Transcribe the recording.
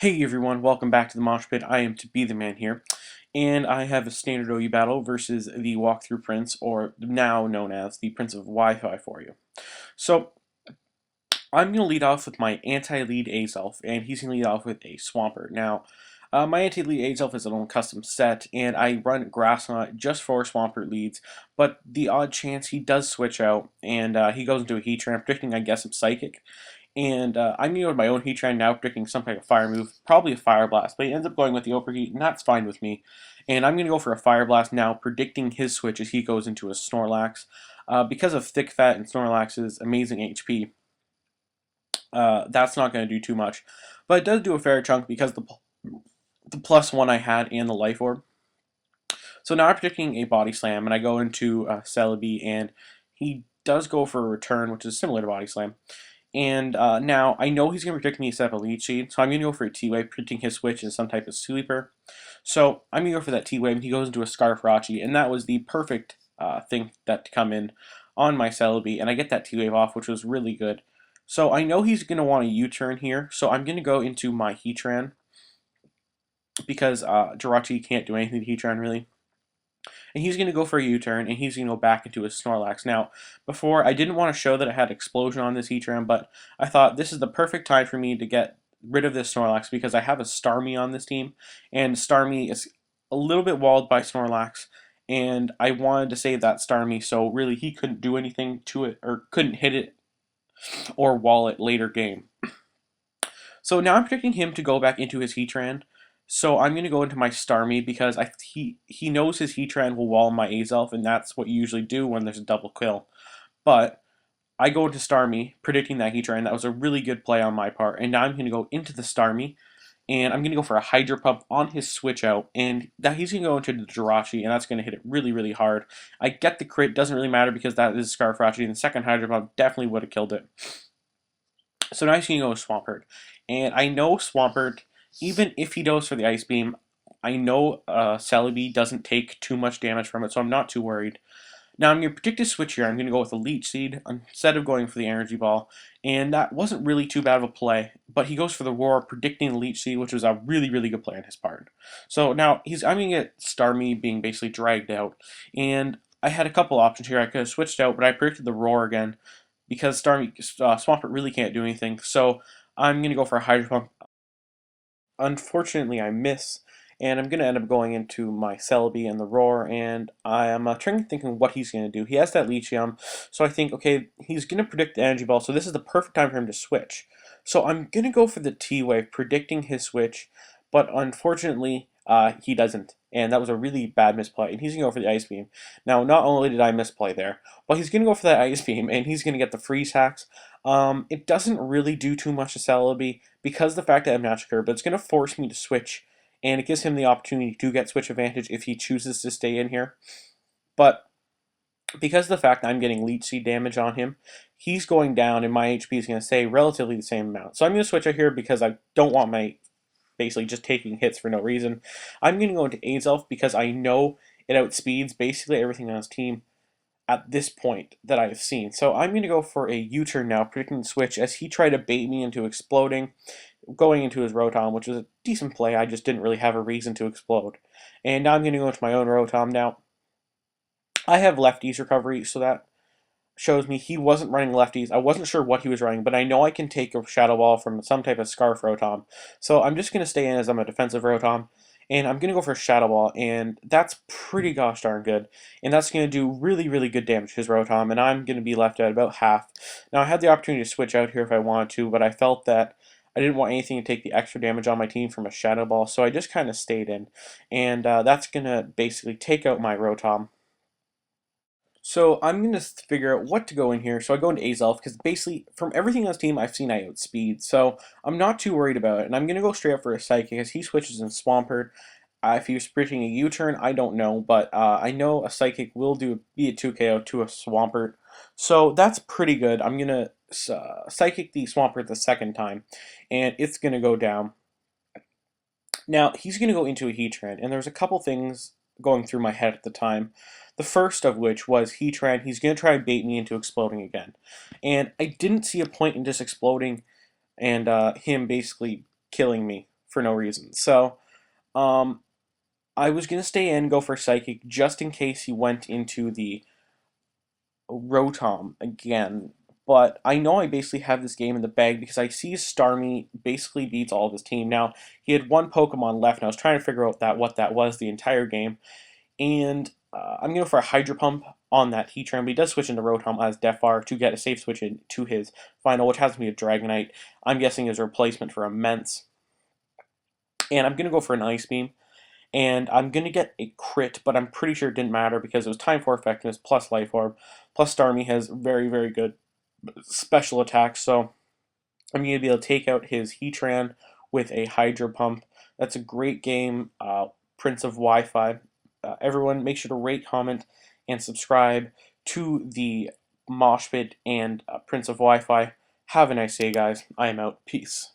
Hey everyone, welcome back to the Mosh Pit. I am 2BeTheMan here, and I have a standard OU battle versus the TheWalkthroughPrince, or now known as the PrinceOfWiFi for you. So, I'm going to lead off with my anti-lead Azelf, and he's going to lead off with a Swampert. Now, my anti-lead Azelf is an own custom set, and I run Grass Knot just for Swampert leads, but the odd chance he does switch out, and he goes into a Heatran, predicting, I guess, I'm Psychic. And I'm going to go with my own Heatran now, predicting some kind of fire move, probably a Fire Blast, but he ends up going with the Overheat, and that's fine with me. And I'm going to go for a Fire Blast now, predicting his switch as he goes into a Snorlax. Because of Thick Fat and Snorlax's amazing HP, that's not going to do too much. But it does do a fair chunk because the +1 I had and the Life Orb. So now I'm predicting a Body Slam, and I go into Celebi, and he does go for a Return, which is similar to Body Slam. And now I know he's going to predict me a set of Leech Seed, so I'm going to go for a T-Wave, predicting his switch is some type of Sweeper. So I'm going to go for that T-Wave, and he goes into a Scarfrachi, and that was the perfect thing that to come in on my Celebi, and I get that T-Wave off, which was really good. So I know he's going to want a U-turn here, so I'm going to go into my Heatran, because Jirachi can't do anything to Heatran, really. And he's going to go for a U-turn, and he's going to go back into his Snorlax. Now, before, I didn't want to show that it had Explosion on this Heatran, but I thought this is the perfect time for me to get rid of this Snorlax because I have a Starmie on this team, and Starmie is a little bit walled by Snorlax, and I wanted to save that Starmie, so really he couldn't do anything to it, or couldn't hit it or wall it later game. So now I'm predicting him to go back into his Heatran. So I'm going to go into my Starmie because he knows his Heatran will wall my Azelf, and that's what you usually do when there's a double kill. But I go into Starmie, predicting that Heatran. That was a really good play on my part. And now I'm going to go into the Starmie, and I'm going to go for a Hydro Pump on his switch out, and that he's going to go into the Jirachi, and that's going to hit it really, really hard. I get the crit, doesn't really matter because that is Scarfrachi, and the second Hydro Pump definitely would have killed it. So now he's going to go with Swampert. And I know Swampert, even if he goes for the Ice Beam, I know Celebi doesn't take too much damage from it, so I'm not too worried. Now I'm going to predict a switch here. I'm going to go with a Leech Seed instead of going for the Energy Ball. And that wasn't really too bad of a play, but he goes for the Roar, predicting the Leech Seed, which was a really, really good play on his part. So now I'm going to get Starmie being basically dragged out. And I had a couple options here. I could have switched out, but I predicted the Roar again because Swampert really can't do anything. So I'm going to go for a Hydro Pump. Unfortunately, I miss, and I'm going to end up going into my Celebi and the Roar, and I am trying to think of what he's going to do. He has that Leachium, so I think, okay, he's going to predict the Energy Ball, so this is the perfect time for him to switch. So I'm going to go for the T-Wave, predicting his switch, but unfortunately, he doesn't, and that was a really bad misplay, and he's going to go for the Ice Beam. Now, not only did I misplay there, but he's going to go for that Ice Beam, and he's going to get the Freeze Hacks. It doesn't really do too much to Celebi because of the fact that I have Natural Curve, but it's going to force me to switch, and it gives him the opportunity to get switch advantage if he chooses to stay in here. But because of the fact that I'm getting Leech Seed damage on him, he's going down, and my HP is going to stay relatively the same amount. So I'm going to switch out here because I don't want my basically just taking hits for no reason. I'm going to go into Azelf because I know it outspeeds basically everything on his team at this point that I've seen. So I'm going to go for a U-turn now, predicting the switch as he tried to bait me into exploding, going into his Rotom, which was a decent play. I just didn't really have a reason to explode. And now I'm going to go into my own Rotom. Now, I have lefties recovery, so that shows me he wasn't running lefties. I wasn't sure what he was running, but I know I can take a Shadow Ball from some type of Scarf Rotom. So I'm just going to stay in as I'm a defensive Rotom, and I'm going to go for a Shadow Ball, and that's pretty gosh darn good. And that's going to do really, really good damage to his Rotom, and I'm going to be left at about half. Now, I had the opportunity to switch out here if I wanted to, but I felt that I didn't want anything to take the extra damage on my team from a Shadow Ball, so I just kind of stayed in. And that's going to basically take out my Rotom. So I'm going to figure out what to go in here. So I go into Azelf because basically from everything on this team I've seen I outspeed. So I'm not too worried about it. And I'm going to go straight up for a Psychic as he switches in Swampert. If he was predicting a U-turn, I don't know. But I know a Psychic will be a 2KO to a Swampert. So that's pretty good. I'm going to Psychic the Swampert the second time. And it's going to go down. Now, he's going to go into a Heatran. And there's a couple things going through my head at the time. The first of which was he's going to try and bait me into exploding again. And I didn't see a point in just exploding and him basically killing me for no reason. So, um, I was gonna stay in, go for Psychic, just in case he went into the Rotom again. But I know I basically have this game in the bag because I see Starmie basically beats all of his team. Now, he had one Pokemon left, and I was trying to figure out what that was the entire game. And I'm going to go for a Hydro Pump on that Heatran, but he does switch into Rotom as Defar to get a safe switch into his final, which has to be a Dragonite. I'm guessing is a replacement for Immense. And I'm going to go for an Ice Beam. And I'm going to get a crit, but I'm pretty sure it didn't matter because it was Time 4 effectiveness plus Life Orb. Plus Starmie has very, very good special attacks, so I'm going to be able to take out his Heatran with a Hydro Pump. That's a great game, Prince of Wi-Fi. Everyone, make sure to rate, comment, and subscribe to the Moshpit and Prince of Wi-Fi. Have a nice day, guys. I am out. Peace.